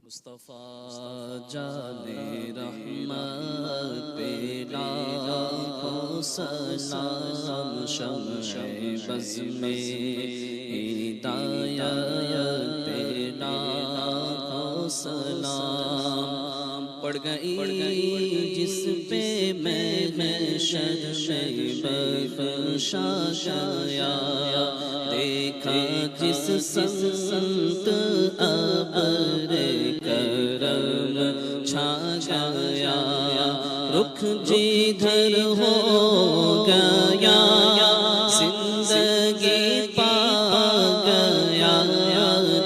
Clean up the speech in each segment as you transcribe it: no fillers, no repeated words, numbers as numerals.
مصطفیٰ جان رحمت پہ لاکھوں سلام، شمع بز میں ہدایت پہ لاکھوں سلام۔ پڑ گئی جس پہ میں شرم بخشا گیا، دیکھا جس سمت ابر کرم چھا گیا، رخ جدھر ہو گیا زندگی پا گیا،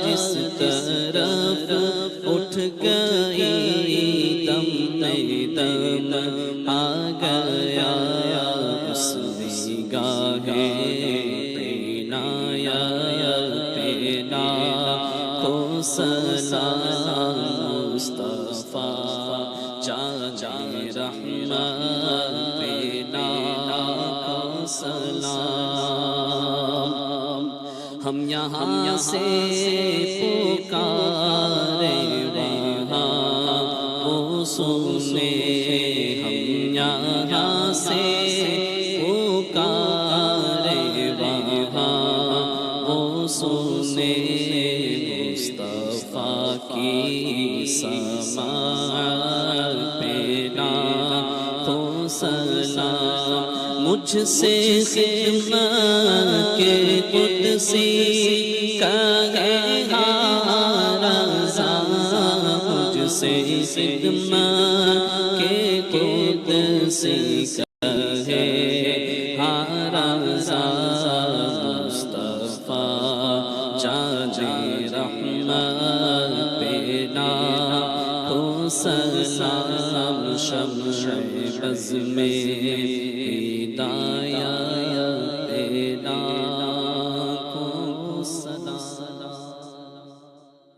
جس طرف اٹھ گئی دم دم آ گیا، اس نگاہ سلام مصطفیٰ جان رحمت پہ لاکھوں سلام۔ ہم یہاں سے پکارے وہاں وہ سنے، ہم یہاں سے پکارے وہاں وہ سنے، مصطفیٰ کی سماعت پہ لاکھوں سلام۔ مجھ سے خدمت کے قدسی کہے ہر رضا، مجھ سے خدمت کے قدسی کہے ہر رضا، مصطفیٰ جان رحمت پہ لاکھوں سلام، شمع بز میں